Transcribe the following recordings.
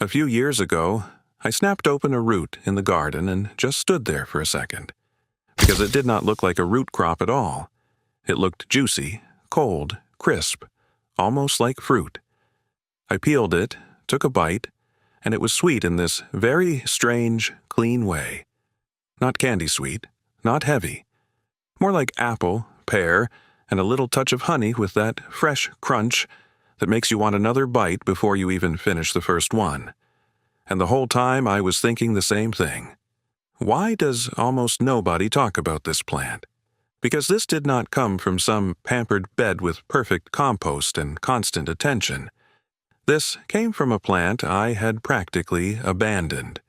A few years ago, I snapped open a root in the garden and just stood there for a second, because it did not look like a root crop at all. It looked juicy, cold, crisp, almost like fruit. I peeled it, took a bite, and it was sweet in this very strange, clean way. Not candy sweet, not heavy. More like apple, pear, and a little touch of honey with that fresh crunch that makes you want another bite before you even finish the first one. And the whole time I was thinking the same thing. Why does almost nobody talk about this plant? Because this did not come from some pampered bed with perfect compost and constant attention. This came from a plant I had practically abandoned.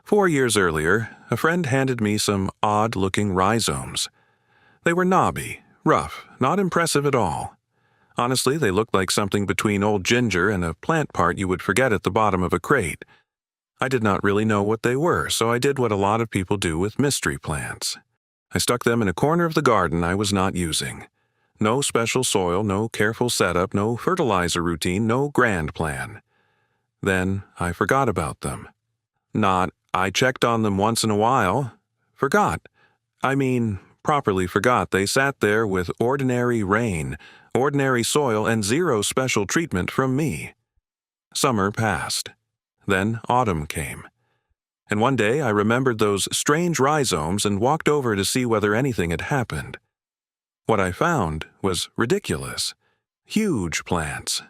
4 years earlier, a friend handed me some odd-looking rhizomes. They were knobby, rough, not impressive at all. Honestly, they looked like something between old ginger and a plant part you would forget at the bottom of a crate. I did not really know what they were, so I did what a lot of people do with mystery plants. I stuck them in a corner of the garden I was not using. No special soil, no careful setup, no fertilizer routine, no grand plan. Then I forgot about them. Not, I checked on them once in a while. Forgot. I mean, properly forgot they sat there with ordinary rain, ordinary soil, and zero special treatment from me. Summer passed. Then autumn came. And one day I remembered those strange rhizomes and walked over to see whether anything had happened. What I found was ridiculous. Huge plants.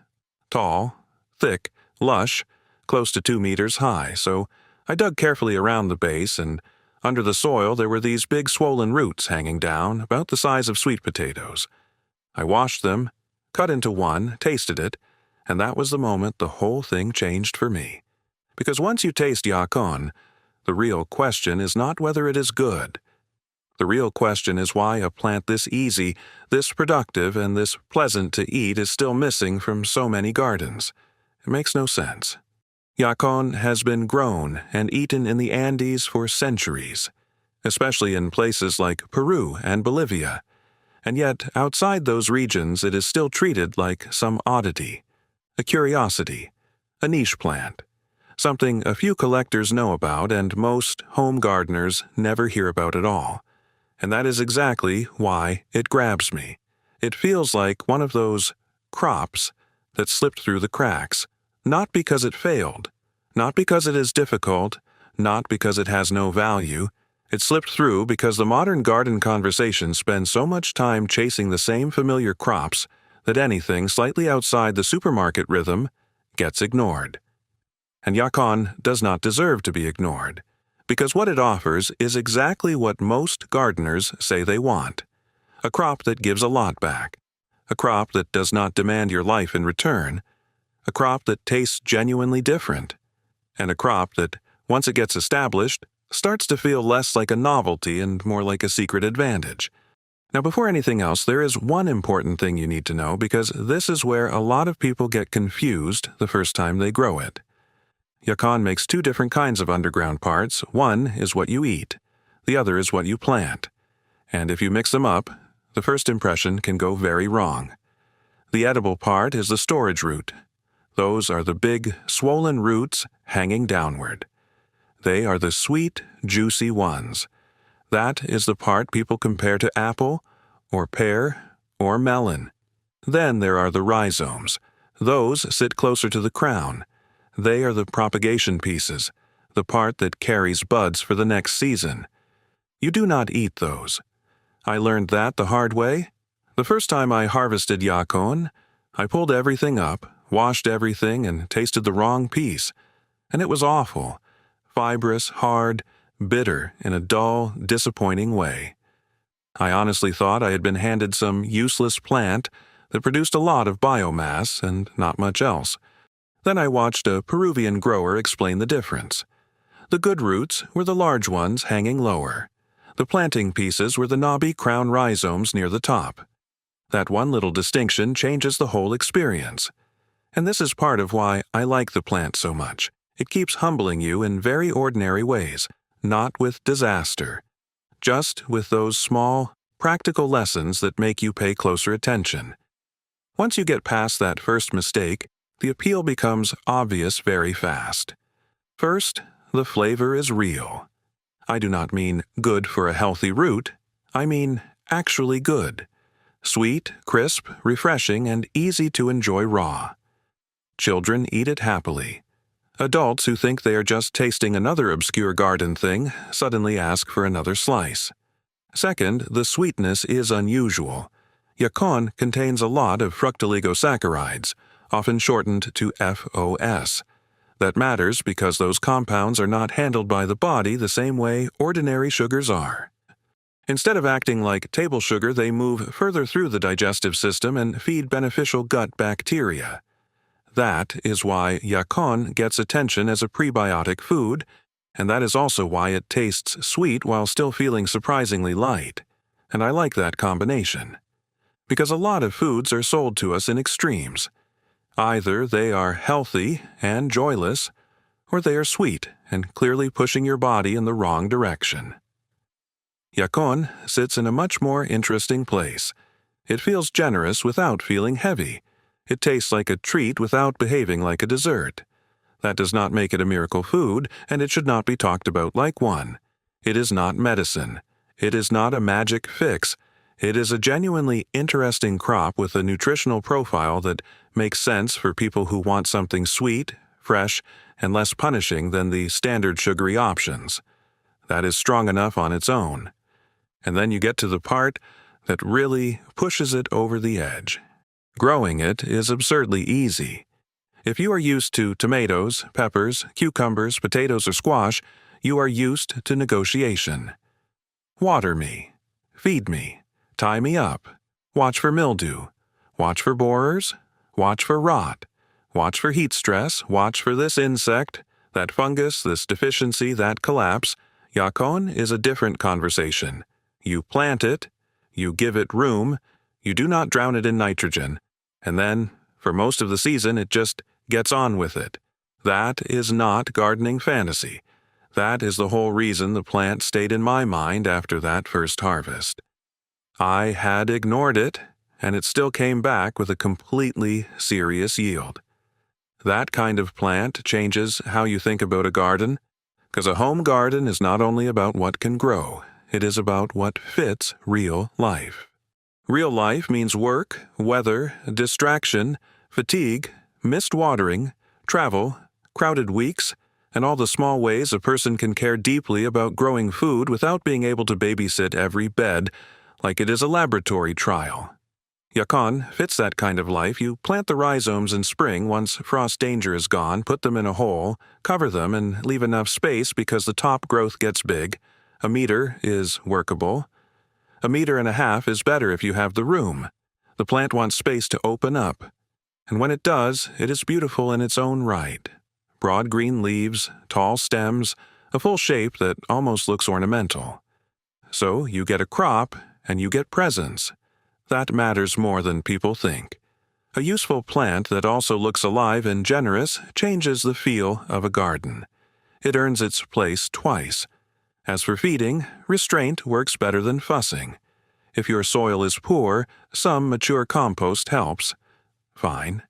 Tall, thick, lush, close to 2 meters high, so I dug carefully around the base, and under the soil there were these big swollen roots hanging down, about the size of sweet potatoes. I washed them, cut into one, tasted it, and that was the moment the whole thing changed for me. Because once you taste Yacon, the real question is not whether it is good. The real question is why a plant this easy, this productive, and this pleasant to eat is still missing from so many gardens. It makes no sense. Yacon has been grown and eaten in the Andes for centuries, especially in places like Peru and Bolivia. And yet, outside those regions, it is still treated like some oddity, a curiosity, a niche plant, something a few collectors know about and most home gardeners never hear about at all. And that is exactly why it grabs me. It feels like one of those crops that slipped through the cracks, not because it failed, not because it is difficult, not because it has no value. It slipped through because the modern garden conversation spends so much time chasing the same familiar crops that anything slightly outside the supermarket rhythm gets ignored. And Yacon does not deserve to be ignored, because what it offers is exactly what most gardeners say they want. A crop that gives a lot back. A crop that does not demand your life in return. A crop that tastes genuinely different. And a crop that, once it gets established, starts to feel less like a novelty and more like a secret advantage. Now, before anything else, there is one important thing you need to know, because this is where a lot of people get confused the first time they grow it. Yacon makes 2 different kinds of underground parts. One is what you eat. The other is what you plant. And if you mix them up, the first impression can go very wrong. The edible part is the storage root. Those are the big, swollen roots hanging downward. They are the sweet, juicy ones. That is the part people compare to apple, or pear, or melon. Then there are the rhizomes. Those sit closer to the crown. They are the propagation pieces, the part that carries buds for the next season. You do not eat those. I learned that the hard way. The first time I harvested Yacon, I pulled everything up, washed everything, and tasted the wrong piece. And it was awful. Fibrous, hard, bitter in a dull, disappointing way. I honestly thought I had been handed some useless plant that produced a lot of biomass and not much else. Then I watched a Peruvian grower explain the difference. The good roots were the large ones hanging lower. The planting pieces were the knobby crown rhizomes near the top. That one little distinction changes the whole experience. And this is part of why I like the plant so much. It keeps humbling you in very ordinary ways, not with disaster, just with those small, practical lessons that make you pay closer attention. Once you get past that first mistake, The appeal becomes obvious very fast. First, the flavor is real. I do not mean good for a healthy root. I mean actually good. Sweet, crisp, refreshing, and easy to enjoy raw. Children eat it happily. Adults who think they are just tasting another obscure garden thing suddenly ask for another slice. Second, the sweetness is unusual. Yacon contains a lot of fructooligosaccharides, often shortened to FOS. That matters because those compounds are not handled by the body the same way ordinary sugars are. Instead of acting like table sugar, they move further through the digestive system and feed beneficial gut bacteria. That is why Yacon gets attention as a prebiotic food, and that is also why it tastes sweet while still feeling surprisingly light. And I like that combination. Because a lot of foods are sold to us in extremes. Either they are healthy and joyless, or they are sweet and clearly pushing your body in the wrong direction. Yacon sits in a much more interesting place. It feels generous without feeling heavy. It tastes like a treat without behaving like a dessert. That does not make it a miracle food, and it should not be talked about like one. It is not medicine. It is not a magic fix. It is a genuinely interesting crop with a nutritional profile that makes sense for people who want something sweet, fresh, and less punishing than the standard sugary options. That is strong enough on its own. And then you get to the part that really pushes it over the edge. Growing it is absurdly easy. If you are used to tomatoes, peppers, cucumbers, potatoes, or squash, you are used to negotiation. Water me. Feed me. Tie me up. Watch for mildew. Watch for borers. Watch for rot. Watch for heat stress. Watch for this insect, that fungus, this deficiency, that collapse. Yacon is a different conversation. You plant it. You give it room. You do not drown it in nitrogen. And then, for most of the season, it just gets on with it. That is not gardening fantasy. That is the whole reason the plant stayed in my mind after that first harvest. I had ignored it, and it still came back with a completely serious yield. That kind of plant changes how you think about a garden, because a home garden is not only about what can grow, it is about what fits real life. Real life means work, weather, distraction, fatigue, missed watering, travel, crowded weeks, and all the small ways a person can care deeply about growing food without being able to babysit every bed like it is a laboratory trial. Yacon fits that kind of life. You plant the rhizomes in spring once frost danger is gone, put them in a hole, cover them, and leave enough space because the top growth gets big. A meter is workable. 1.5 meters is better if you have the room. The plant wants space to open up. And when it does, it is beautiful in its own right. Broad green leaves, tall stems, a full shape that almost looks ornamental. So you get a crop, and you get presents. That matters more than people think. A useful plant that also looks alive and generous changes the feel of a garden. It earns its place twice. As for feeding, restraint works better than fussing. If your soil is poor, some mature compost helps. Fine.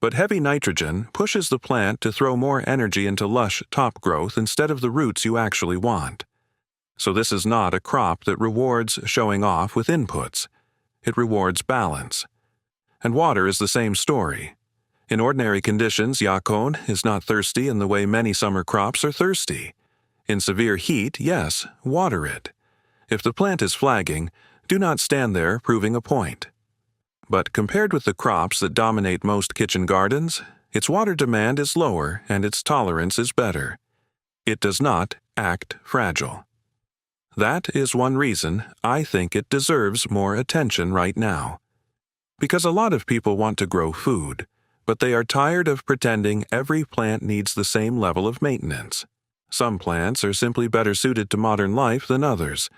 But heavy nitrogen pushes the plant to throw more energy into lush top growth instead of the roots you actually want. So this is not a crop that rewards showing off with inputs. It rewards balance. And water is the same story. In ordinary conditions, Yacon is not thirsty in the way many summer crops are thirsty. In severe heat, yes, water it. If the plant is flagging, do not stand there proving a point. But compared with the crops that dominate most kitchen gardens, its water demand is lower and its tolerance is better. It does not act fragile. That is one reason I think it deserves more attention right now. Because a lot of people want to grow food, but they are tired of pretending every plant needs the same level of maintenance. Some plants are simply better suited to modern life than others,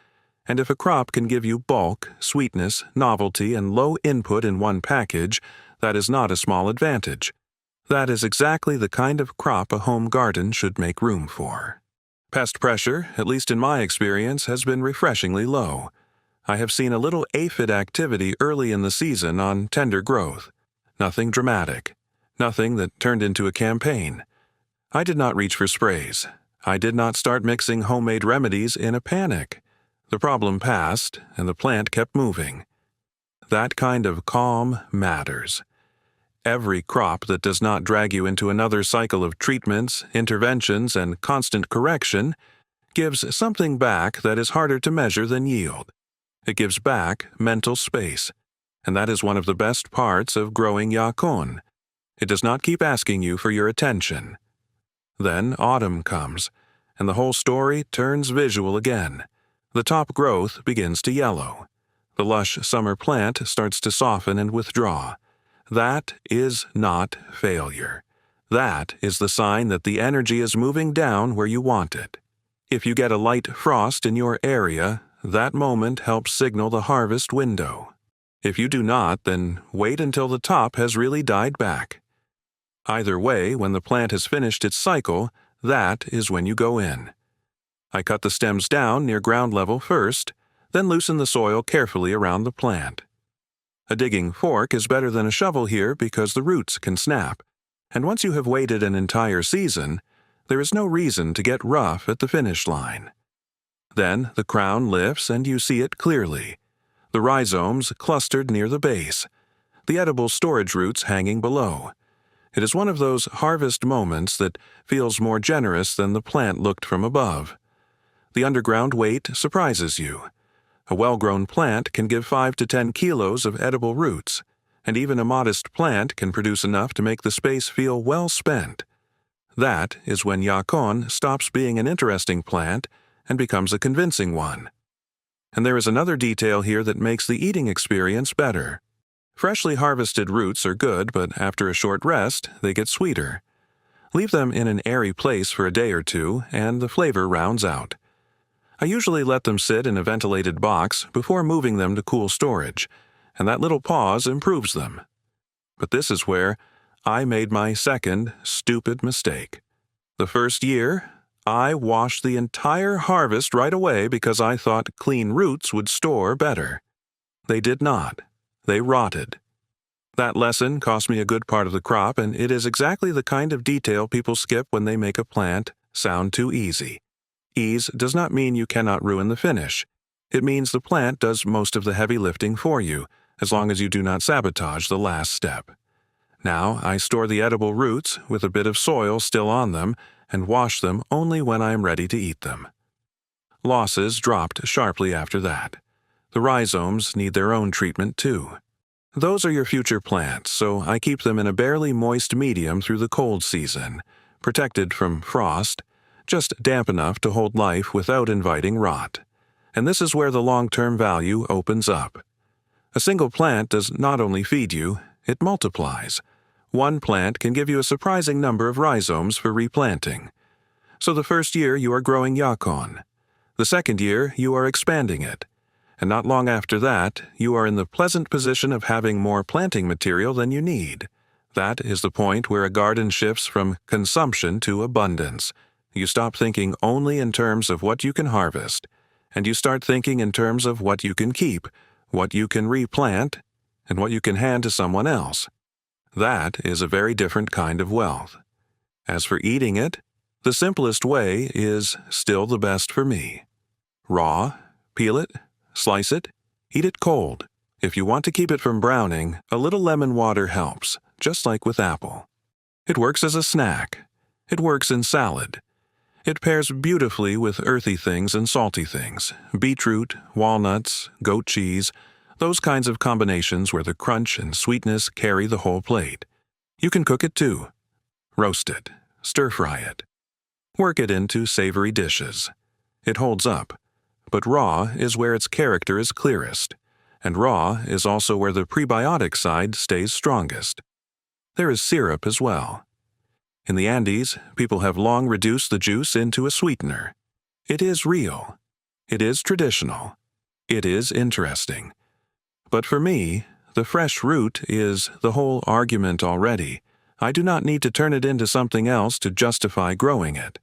and if a crop can give you bulk, sweetness, novelty, and low input in one package, that is not a small advantage. That is exactly the kind of crop a home garden should make room for. Pest pressure, at least in my experience, has been refreshingly low. I have seen a little aphid activity early in the season on tender growth. Nothing dramatic. Nothing that turned into a campaign. I did not reach for sprays. I did not start mixing homemade remedies in a panic. The problem passed, and the plant kept moving. That kind of calm matters. Every crop that does not drag you into another cycle of treatments, interventions, and constant correction gives something back that is harder to measure than yield. It gives back mental space, and that is one of the best parts of growing Yacon. It does not keep asking you for your attention. Then autumn comes, and the whole story turns visual again. The top growth begins to yellow. The lush summer plant starts to soften and withdraw. That is not failure. That is the sign that the energy is moving down where you want it. If you get a light frost in your area, that moment helps signal the harvest window. If you do not, then wait until the top has really died back. Either way, when the plant has finished its cycle, that is when you go in. I cut the stems down near ground level first, then loosen the soil carefully around the plant. A digging fork is better than a shovel here because the roots can snap, and once you have waited an entire season, there is no reason to get rough at the finish line. Then the crown lifts and you see it clearly. The rhizomes clustered near the base, the edible storage roots hanging below. It is one of those harvest moments that feels more generous than the plant looked from above. The underground weight surprises you. A well-grown plant can give 5 to 10 kilos of edible roots, and even a modest plant can produce enough to make the space feel well spent. That is when Yacon stops being an interesting plant and becomes a convincing one. And there is another detail here that makes the eating experience better. Freshly harvested roots are good, but after a short rest, they get sweeter. Leave them in an airy place for a day or two, and the flavor rounds out. I usually let them sit in a ventilated box before moving them to cool storage, and that little pause improves them. But this is where I made my second stupid mistake. The first year, I washed the entire harvest right away because I thought clean roots would store better. They did not. They rotted. That lesson cost me a good part of the crop, and it is exactly the kind of detail people skip when they make a plant sound too easy. Ease does not mean you cannot ruin the finish. It means the plant does most of the heavy lifting for you, as long as you do not sabotage the last step. Now I store the edible roots with a bit of soil still on them and wash them only when I am ready to eat them. Losses dropped sharply after that. The rhizomes need their own treatment too. Those are your future plants, so I keep them in a barely moist medium through the cold season, protected from frost, just damp enough to hold life without inviting rot. And this is where the long-term value opens up. A single plant does not only feed you, it multiplies. One plant can give you a surprising number of rhizomes for replanting. So the first year you are growing Yacon. The second year you are expanding it. And not long after that, you are in the pleasant position of having more planting material than you need. That is the point where a garden shifts from consumption to abundance. You stop thinking only in terms of what you can harvest, and you start thinking in terms of what you can keep, what you can replant, and what you can hand to someone else. That is a very different kind of wealth. As for eating it, the simplest way is still the best for me. Raw, peel it, slice it, eat it cold. If you want to keep it from browning, a little lemon water helps, just like with apple. It works as a snack. It works in salad. It pairs beautifully with earthy things and salty things, beetroot, walnuts, goat cheese, those kinds of combinations where the crunch and sweetness carry the whole plate. You can cook it too. Roast it, stir-fry it. Work it into savory dishes. It holds up, but raw is where its character is clearest, and raw is also where the prebiotic side stays strongest. There is syrup as well. In the Andes, people have long reduced the juice into a sweetener. It is real. It is traditional. It is interesting. But for me, the fresh root is the whole argument already. I do not need to turn it into something else to justify growing it.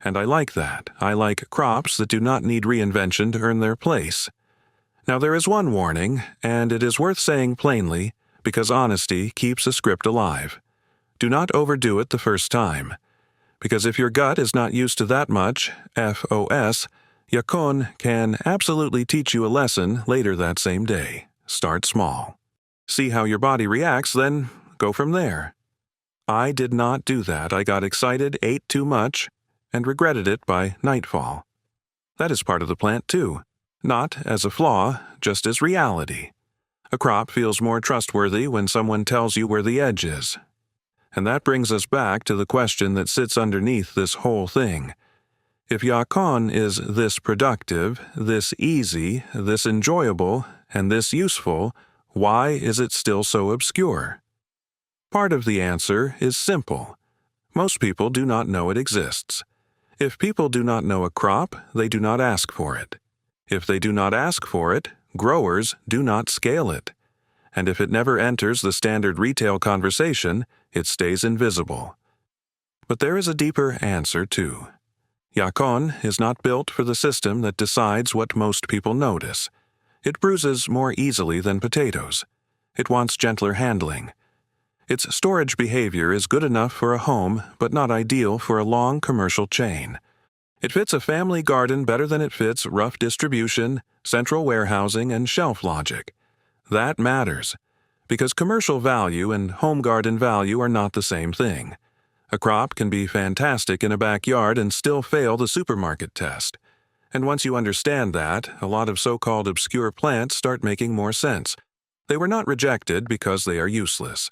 And I like that. I like crops that do not need reinvention to earn their place. Now there is one warning, and it is worth saying plainly, because honesty keeps a script alive. Do not overdo it the first time, because if your gut is not used to that much FOS, Yacon can absolutely teach you a lesson later that same day. Start small. See how your body reacts, then go from there. I did not do that. I got excited, ate too much, and regretted it by nightfall. That is part of the plant too. Not as a flaw, just as reality. A crop feels more trustworthy when someone tells you where the edge is. And that brings us back to the question that sits underneath this whole thing. If Yacon is this productive, this easy, this enjoyable, and this useful, why is it still so obscure? Part of the answer is simple. Most people do not know it exists. If people do not know a crop, they do not ask for it. If they do not ask for it, growers do not scale it. And if it never enters the standard retail conversation, it stays invisible. But there is a deeper answer too. Yacon is not built for the system that decides what most people notice. It bruises more easily than potatoes. It wants gentler handling. Its storage behavior is good enough for a home, but not ideal for a long commercial chain. It fits a family garden better than it fits rough distribution, central warehousing, and shelf logic. That matters, because commercial value and home garden value are not the same thing. A crop can be fantastic in a backyard and still fail the supermarket test. And once you understand that, a lot of so-called obscure plants start making more sense. They were not rejected because they are useless.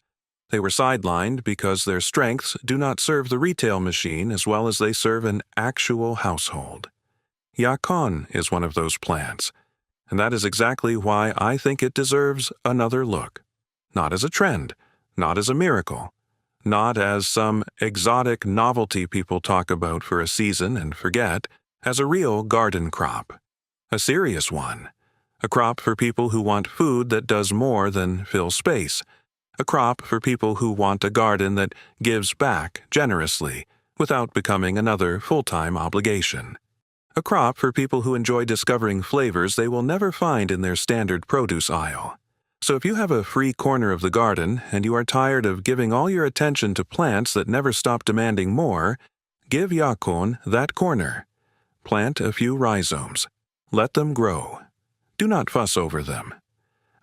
They were sidelined because their strengths do not serve the retail machine as well as they serve an actual household. Yacon is one of those plants, and that is exactly why I think it deserves another look. Not as a trend, not as a miracle, not as some exotic novelty people talk about for a season and forget, as a real garden crop. A serious one. A crop for people who want food that does more than fill space. A crop for people who want a garden that gives back generously without becoming another full-time obligation. A crop for people who enjoy discovering flavors they will never find in their standard produce aisle. So if you have a free corner of the garden and you are tired of giving all your attention to plants that never stop demanding more, give Yacon that corner. Plant a few rhizomes. Let them grow. Do not fuss over them.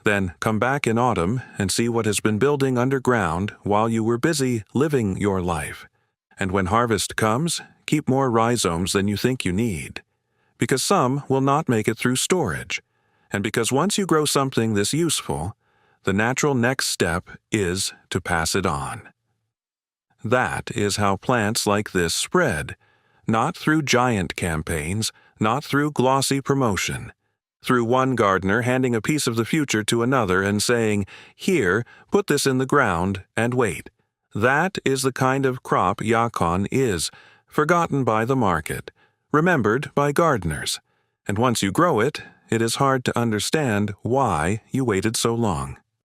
Then come back in autumn and see what has been building underground while you were busy living your life. And when harvest comes, keep more rhizomes than you think you need. Because some will not make it through storage. And because once you grow something this useful, the natural next step is to pass it on. That is how plants like this spread, not through giant campaigns, not through glossy promotion, through one gardener handing a piece of the future to another and saying, "Here, put this in the ground and wait." That is the kind of crop Yacon is, forgotten by the market, remembered by gardeners. And once you grow it, it is hard to understand why you waited so long.